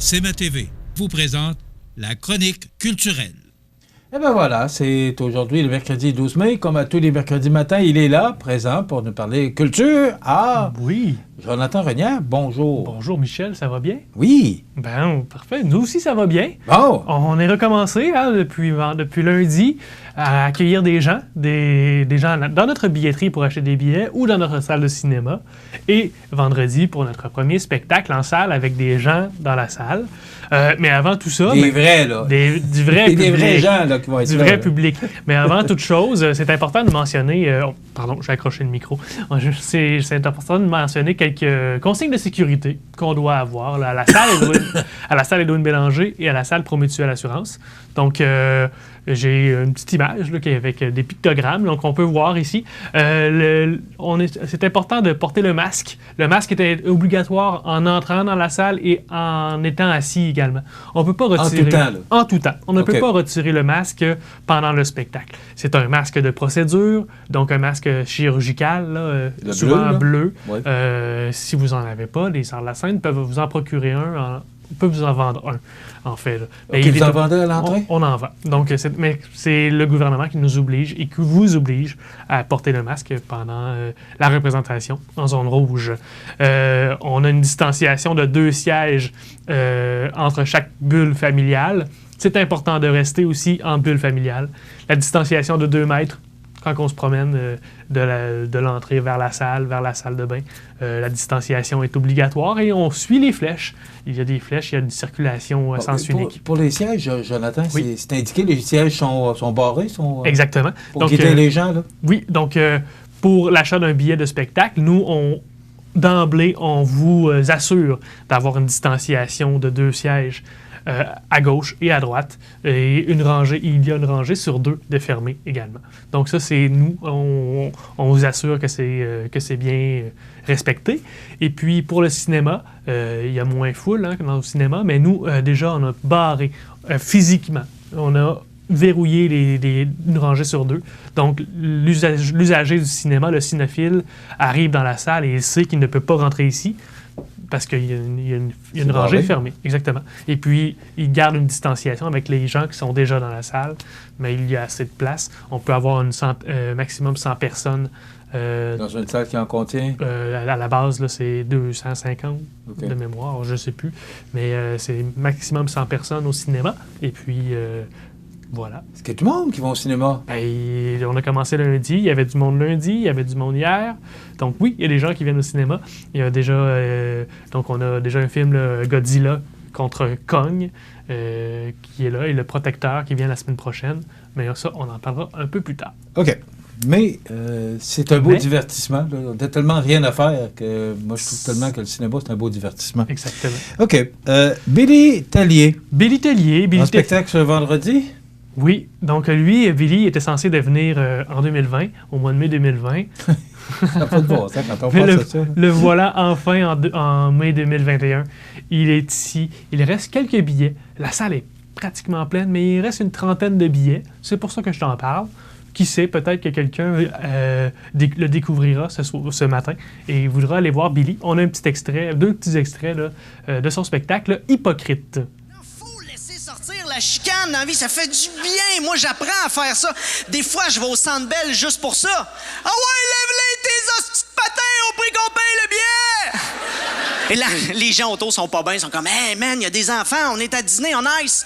CMA TV vous présente la chronique culturelle. Et bien voilà, c'est aujourd'hui le mercredi 12 mai. Comme à tous les mercredis matins, il est là, présent pour nous parler culture. Ah, oui. Jonathan Renière, bonjour. Bonjour Michel, ça va bien? Oui. Ben, parfait. Nous aussi, ça va bien. Bon. On est recommencé depuis lundi à accueillir des gens dans notre billetterie pour acheter des billets ou dans notre salle de cinéma. Et vendredi, pour notre premier spectacle en salle avec des gens dans la salle. Mais avant tout ça... Des vrais, là. Du vrai public. Des vrais gens, là, qui vont être du là. vrai public. Mais avant toute chose, c'est important de mentionner... pardon, j'ai accroché le micro. C'est important de mentionner quelques consignes de sécurité qu'on doit avoir là, à la salle Edouard Bélanger et à la salle Promutuelle Assurance. Donc, j'ai une petite image là, avec des pictogrammes donc on peut voir ici. C'est important de porter le masque. Le masque était obligatoire en entrant dans la salle et en étant assis également. On ne peut pas retirer... En tout temps, là? En tout temps. On ne peut pas retirer le masque pendant le spectacle. C'est un masque de procédure, donc un masque chirurgical, là, souvent bleu. Ouais. Si vous n'en avez pas, les salles de la scène peuvent vous en procurer un. On peut vous en vendre un, en fait. Là. Okay, vous en vendez à l'entrée? On en vend. Donc, mais c'est le gouvernement qui nous oblige et qui vous oblige à porter le masque pendant la représentation en zone rouge. On a une distanciation de 2 sièges entre chaque bulle familiale. C'est important de rester aussi en bulle familiale. La distanciation de 2 mètres quand on se promène de l'entrée vers la salle de bain. La distanciation est obligatoire et on suit les flèches. Il y a des flèches, il y a une circulation à sens unique. Pour les sièges, Jonathan, oui. C'est indiqué, les sièges sont barrés? Exactement. Pour guider les gens, là? Oui, donc pour l'achat d'un billet de spectacle, nous, d'emblée, on vous assure d'avoir une distanciation de 2 sièges à gauche et à droite. Et il y a une rangée sur 2 de fermés également. Donc ça, c'est nous, on vous assure que c'est bien respecté. Et puis pour le cinéma, il y a moins foule que dans le cinéma, mais nous, déjà, on a barré physiquement. On a verrouillé une rangée sur 2. Donc l'usager du cinéma, le cinéphile, arrive dans la salle et il sait qu'il ne peut pas rentrer ici. Parce qu'il y a une rangée fermée, exactement. Et puis, il garde une distanciation avec les gens qui sont déjà dans la salle, mais il y a assez de place. On peut avoir maximum 100 personnes. Dans une salle qui en contient? À la base, là, c'est 250 de mémoire, je ne sais plus. Mais c'est maximum 100 personnes au cinéma. Et puis... voilà. Est-ce qu'il y a du monde qui va au cinéma? Ben, on a commencé lundi. Il y avait du monde lundi, il y avait du monde hier. Donc oui, il y a des gens qui viennent au cinéma. Il y a déjà... donc on a déjà un film, là, Godzilla contre Kong, qui est là, et Le Protecteur qui vient la semaine prochaine. Mais ça, on en parlera un peu plus tard. OK. Mais c'est un beau divertissement. Là. On n'a tellement rien à faire que moi, je trouve tellement que le cinéma, c'est un beau divertissement. Exactement. OK. Billy Tellier. Un spectacle ce vendredi? Oui. Donc, lui, Billy, était censé devenir en 2020, au mois de mai 2020. Ça n'a pas de bon sens quand on pense à ça. Le voilà enfin en mai 2021. Il est ici. Il reste quelques billets. La salle est pratiquement pleine, mais il reste une trentaine de billets. C'est pour ça que je t'en parle. Qui sait, peut-être que quelqu'un le découvrira ce matin et voudra aller voir Billy. On a 2 petits extraits là, de son spectacle, là, Hypocrite. La chicane dans la vie, ça fait du bien. Moi, j'apprends à faire ça. Des fois, je vais au Centre Bell juste pour ça. Ah ouais, lève-les tes hosties de patins au prix qu'on paye le billet! Et là, les gens autour sont pas bien. Ils sont comme, hey man, il y a des enfants, on est à Disney, on ice.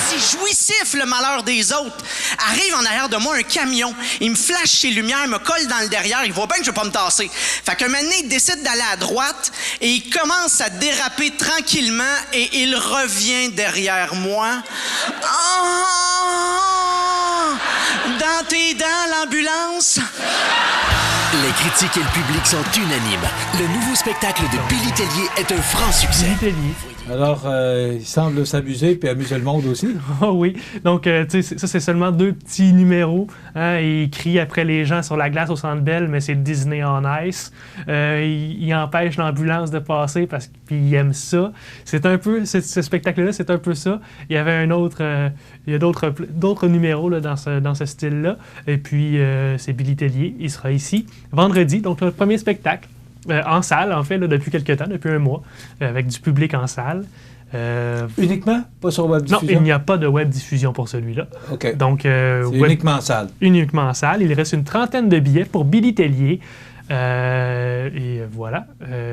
C'est jouissif, le malheur des autres. Arrive en arrière de moi un camion. Il me flash ses lumières, me colle dans le derrière. Il voit bien que je vais pas me tasser. Fait qu'un moment donné, il décide d'aller à droite et il commence à déraper tranquillement et il revient derrière moi. Oh! Dans tes dents, l'ambulance. Les critiques et le public sont unanimes. Le nouveau spectacle de Billy Tellier est un franc succès. Billy Tellier. Alors, il semble s'amuser puis amuser le monde aussi. Oh oui. Donc, tu sais, ça, c'est seulement 2 petits numéros. Hein? Il crie après les gens sur la glace au Centre Bell, mais c'est Disney on Ice. Il empêche l'ambulance de passer parce qu'il aime ça. C'est un peu... Ce spectacle-là, c'est un peu ça. Il y avait un autre... il y a d'autres numéros là, dans ce style-là. Et puis, c'est Billy Tellier. Il sera ici vendredi, donc le premier spectacle. en salle, en fait, là, depuis quelques temps, depuis un mois, avec du public en salle. Uniquement? Pas sur web diffusion? Non, il n'y a pas de web diffusion pour celui-là. OK. Donc, c'est uniquement en salle. Uniquement en salle. Il reste une trentaine de billets pour Billy Tellier. Et voilà,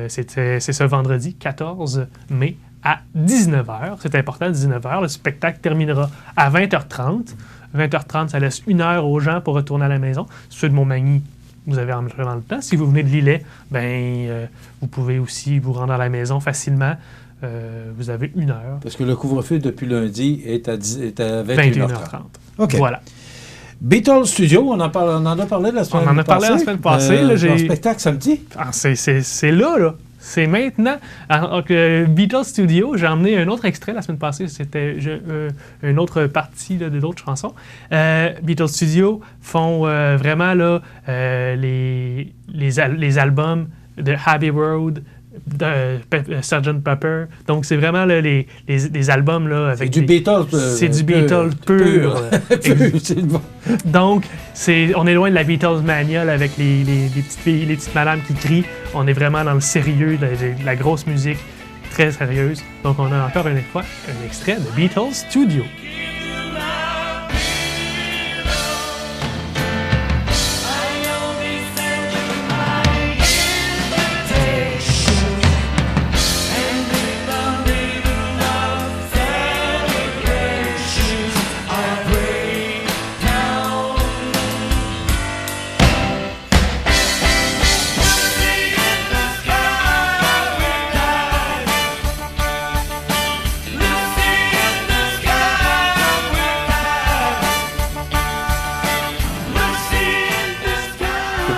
c'est ce vendredi 14 mai à 19h. C'est important, 19h. Le spectacle terminera à 20h30. 20h30, ça laisse 1 heure aux gens pour retourner à la maison. Ceux de Montmagny, vous avez amplement le temps. Si vous venez de Lillet, vous pouvez aussi vous rendre à la maison facilement. Vous avez 1 heure. Parce que le couvre-feu depuis lundi est à 21h30. OK. Voilà. Beatles Studio, on en a parlé la semaine passée. On en a parlé la semaine passée. Leur spectacle samedi. Ah, c'est là. C'est maintenant. Alors, Beatles Studio, j'ai emmené un autre extrait la semaine passée. C'était une autre partie de d'autres chansons. Beatles Studio font vraiment là, les albums de Abbey Road, de Sgt. Pepper. Donc, c'est vraiment là, les albums là, avec c'est du Beatles. C'est du Beatles pur. Donc, on est loin de la Beatles mania là, avec les petites filles, les petites madames qui crient. On est vraiment dans le sérieux, de la grosse musique très sérieuse. Donc, on a encore une fois un extrait de Beatles Studio.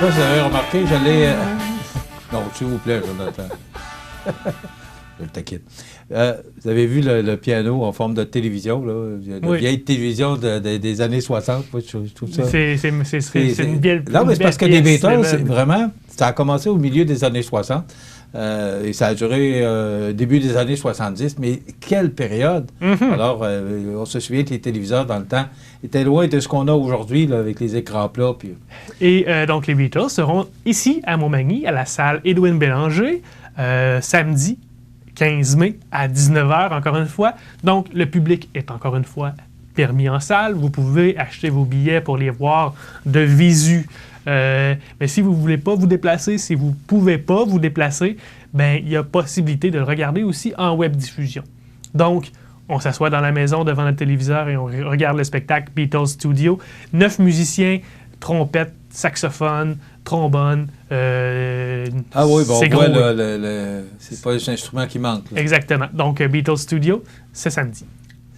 Je ne sais pas si vous avez remarqué, j'allais... Non, s'il vous plaît, Jonathan. Je le taquine. Vous avez vu le piano en forme de télévision, là? La vieille télévision des années 60. Moi, je trouve ça... C'est une belle... Non, mais c'est parce que les Beatles, vraiment, ça a commencé au milieu des années 60. Et ça a duré début des années 70, mais quelle période! Mm-hmm. Alors, on se souvient que les téléviseurs, dans le temps, étaient loin de ce qu'on a aujourd'hui, là, avec les écrans plats. Puis... Et donc, les Beatles seront ici, à Montmagny, à la salle Édouine Bélanger, samedi 15 mai, à 19h, encore une fois. Donc, le public est encore une fois permis en salle. Vous pouvez acheter vos billets pour les voir de visu. Mais si vous ne voulez pas vous déplacer, si vous ne pouvez pas vous déplacer, bien, il y a possibilité de le regarder aussi en web diffusion. Donc, on s'assoit dans la maison devant le téléviseur et on regarde le spectacle Beatles Studio. 9 musiciens, trompette, saxophone, trombone. Ah oui, bon, on voit c'est pas les instruments qui manquent. Là. Exactement. Donc, Beatles Studio, c'est samedi.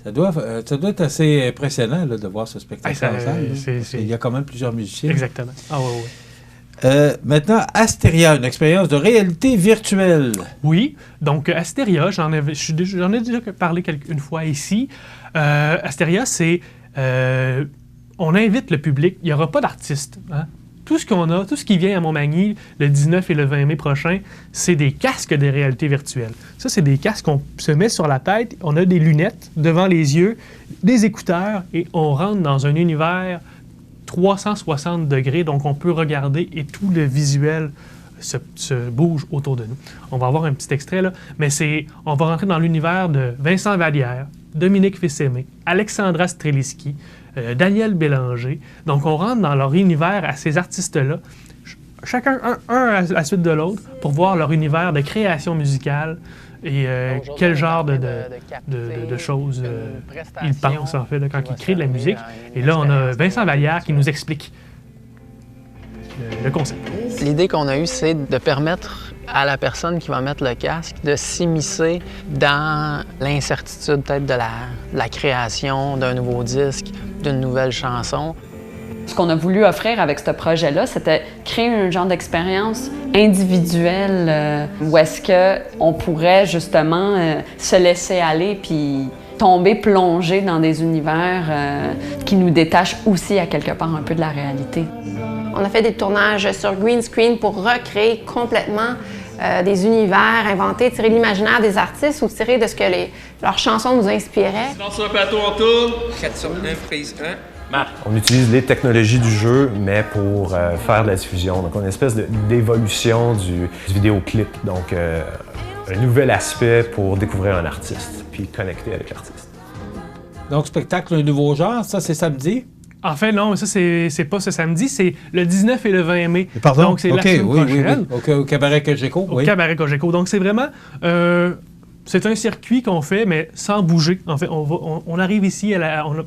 Ça doit être assez impressionnant là, de voir ce spectacle en salle. Il y a quand même plusieurs musiciens. Exactement. Ah oui, oui. Maintenant, Astéria, une expérience de réalité virtuelle. Oui, donc Astéria, j'en ai déjà parlé une fois ici. Astéria, c'est... on invite le public, il n'y aura pas d'artistes. Hein? Tout ce qu'on a, tout ce qui vient à Montmagny le 19 et le 20 mai prochain, c'est des casques de réalité virtuelle. Ça, c'est des casques qu'on se met sur la tête, on a des lunettes devant les yeux, des écouteurs, et on rentre dans un univers 360 degrés, donc on peut regarder et tout le visuel se bouge autour de nous. On va avoir un petit extrait, là, mais on va rentrer dans l'univers de Vincent Vallière, Dominique Fils-Aimé, Alexandra Streliski, Daniel Bélanger. Donc, on rentre dans leur univers à ces artistes-là, chacun un à la suite de l'autre, pour voir leur univers de création musicale et quel genre de choses ils pensent, en fait, là, quand ils créent de la musique. Et là, on a Vincent Vallière qui nous explique le concept. L'idée qu'on a eue, c'est de permettre à la personne qui va mettre le casque de s'immiscer dans l'incertitude peut-être de la création d'un nouveau disque, d'une nouvelle chanson. Ce qu'on a voulu offrir avec ce projet-là, c'était créer un genre d'expérience individuelle où est-ce qu'on pourrait justement se laisser aller puis tomber, plonger dans des univers qui nous détachent aussi à quelque part un peu de la réalité. On a fait des tournages sur green screen pour recréer complètement des univers inventés, tirer de l'imaginaire des artistes ou tirer de ce que leurs chansons nous inspiraient. Silence sur un plateau, on tourne. 4 sur 9, prise 1. On utilise les technologies du jeu, mais pour faire de la diffusion. Donc, on a une espèce d'évolution du vidéoclip. Donc, un nouvel aspect pour découvrir un artiste, puis connecter avec l'artiste. Donc, spectacle Un nouveau genre, ça, c'est samedi? En fait, non, ça, c'est pas ce samedi, c'est le 19 et le 20 mai. Pardon? Donc, c'est la semaine prochaine. Oui. Au Cabaret Cogeco, Au Cabaret Cogeco. Donc, c'est vraiment... c'est un circuit qu'on fait, mais sans bouger. En fait, on arrive ici,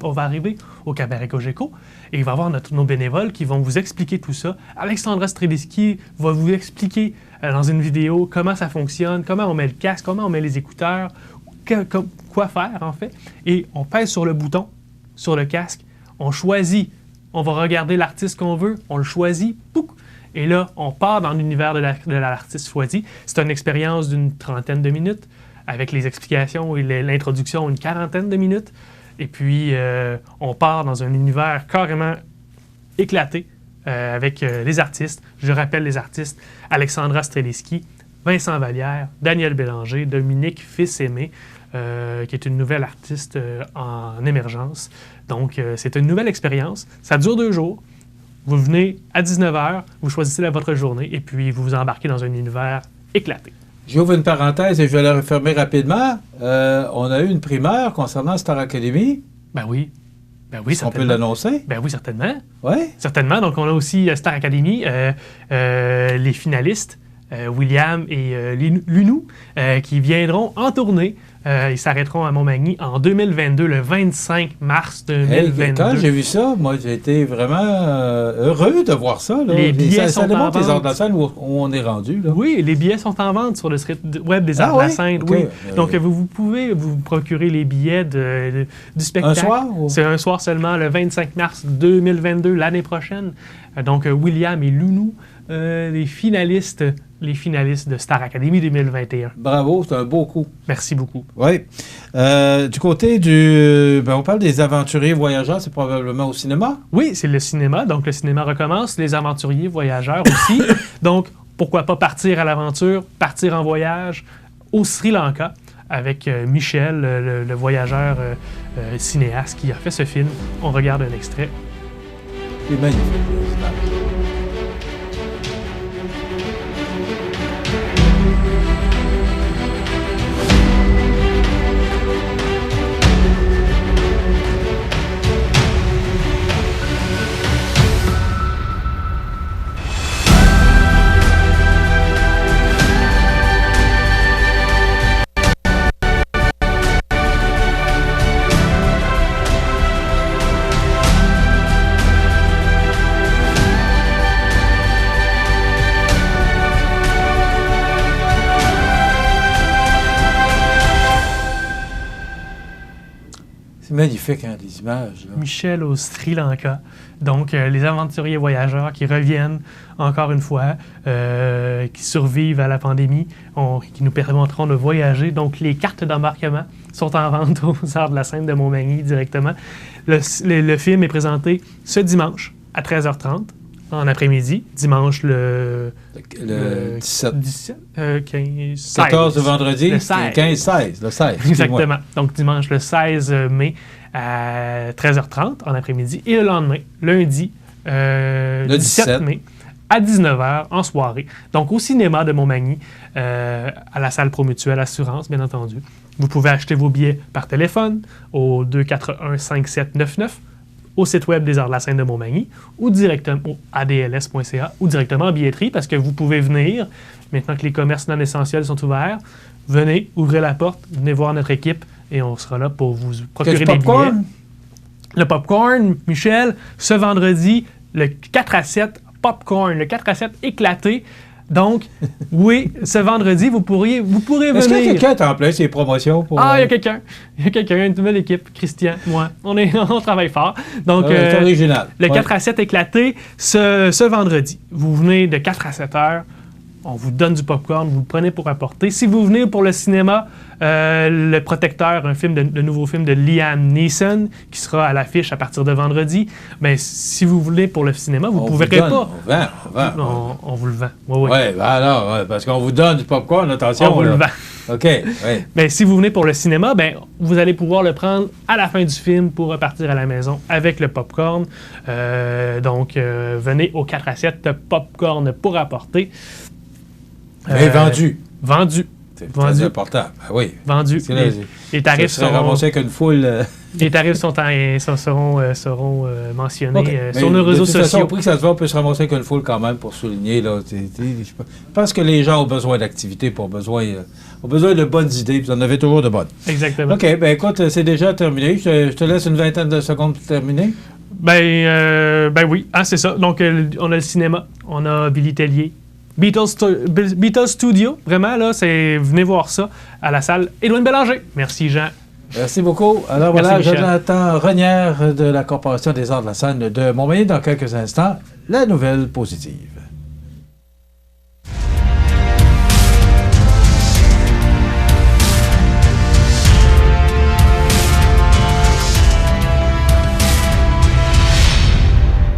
on va arriver au Cabaret Cogeco et il va y avoir nos bénévoles qui vont vous expliquer tout ça. Alexandra Streliski va vous expliquer dans une vidéo comment ça fonctionne, comment on met le casque, comment on met les écouteurs, quoi faire, en fait. Et on pèse sur le bouton, sur le casque, on choisit, on va regarder l'artiste qu'on veut, on le choisit, pouc, et là, on part dans l'univers de l'artiste choisi. C'est une expérience d'une 30aine de minutes, avec les explications et l'introduction, une 40aine de minutes. Et puis, on part dans un univers carrément éclaté avec les artistes. Je rappelle les artistes, Alexandra Streliski, Vincent Vallière, Daniel Bélanger, Dominique Fils-Aimé, qui est une nouvelle artiste en émergence. Donc, c'est une nouvelle expérience. Ça dure 2 jours. Vous venez à 19h, vous choisissez votre journée et puis vous vous embarquez dans un univers éclaté. J'ouvre une parenthèse et je vais la refermer rapidement. On a eu une primeur concernant Star Academy. Ben oui. On peut l'annoncer? Ben oui, certainement. Oui? Certainement. Donc, on a aussi Star Academy, les finalistes, William et Lunou, qui viendront en tournée. Ils s'arrêteront à Montmagny en 2022, le 25 mars 2022. Quand j'ai vu ça, moi, j'ai été vraiment heureux de voir ça. Là. Les billets sont en vente. Les ordres de la scène où on est rendu. Là. Oui, les billets sont en vente sur le site web des Arts de la scène. Okay. Oui. Donc, vous pouvez vous procurer les billets du spectacle. Un soir? C'est un soir seulement, le 25 mars 2022, l'année prochaine. Donc, William et Lunou, les finalistes de Star Academy 2021. Bravo, c'est un beau coup. Merci beaucoup. Oui. Du côté on parle des aventuriers voyageurs, c'est probablement au cinéma? Oui, c'est le cinéma. Donc, le cinéma recommence. Les aventuriers voyageurs aussi. Donc, pourquoi pas partir à l'aventure, partir en voyage au Sri Lanka avec Michel, le voyageur cinéaste qui a fait ce film. On regarde un extrait. C'est magnifique. C'est magnifique, hein, les images. Là. Michel au Sri Lanka. Donc, les aventuriers voyageurs qui reviennent, encore une fois, qui survivent à la pandémie, qui nous permettront de voyager. Donc, les cartes d'embarquement sont en vente aux Arts de la scène de Montmagny directement. Le film est présenté ce dimanche à 13h30 en après-midi. Dimanche le 17. 15, 14 le vendredi, le 16. 15-16. Le 16. Exactement. Donc, dimanche le 16 mai à 13h30 en après-midi. Et le lendemain, lundi, le 17 mai, à 19h en soirée. Donc, au cinéma de Montmagny, à la salle Promutuelle Assurance, bien entendu. Vous pouvez acheter vos billets par téléphone au 241-5799, au site web des Arts de la scène de Montmagny, ou directement au adls.ca, ou directement en billetterie, parce que vous pouvez venir, maintenant que les commerces non essentiels sont ouverts, venez, ouvrez la porte, venez voir notre équipe, et on sera là pour vous procurer des billets. Le popcorn, Michel, ce vendredi, le 4-7 popcorn, le 4-7 éclaté. Donc, oui, ce vendredi, vous pourrez venir. Est-ce que quelqu'un est en plein ses promotions? Pour, il y a quelqu'un. Il y a quelqu'un, une nouvelle équipe. Christian, moi. On travaille fort. Donc, c'est original. Le 4-7 éclaté, ce vendredi. Vous venez de 4 à 7 heures. On vous donne du popcorn, vous le prenez pour apporter. Si vous venez pour le cinéma, Le Protecteur, un nouveau film de Liam Neeson, qui sera à l'affiche à partir de vendredi. Mais si vous voulez pour le cinéma, vous ne pourrez pas. On vend. On vous le vend. Oui. Ouais, alors, parce qu'on vous donne du popcorn, attention. On vous le vend. OK, oui. Mais si vous venez pour le cinéma, vous allez pouvoir le prendre à la fin du film pour repartir à la maison avec le popcorn. Donc, venez aux 4 assiettes de popcorn pour apporter. Mais vendu. Vendu. C'est très important. Ben oui. Vendu. Les tarifs sont ramassés avec une foule. Les tarifs seront mentionnés sur nos de réseaux toute façon, sociaux. au prix que ça se voit, on peut se ramasser avec une foule quand même pour souligner. Là, je pense que les gens ont besoin d'activité, ont besoin de bonnes idées, puis vous en avez toujours de bonnes. Exactement. OK, écoute, c'est déjà terminé. Je te laisse une vingtaine de secondes pour terminer. Oui, c'est ça. Donc, on a le cinéma, on a Billy Tellier. Beatles Studio, vraiment, là, venez voir ça à la salle Édouard Bélanger. Merci, Jean. Merci beaucoup. Alors voilà, Jonathan Renière de la Corporation des arts de la scène de Montmagny dans quelques instants. La nouvelle positive.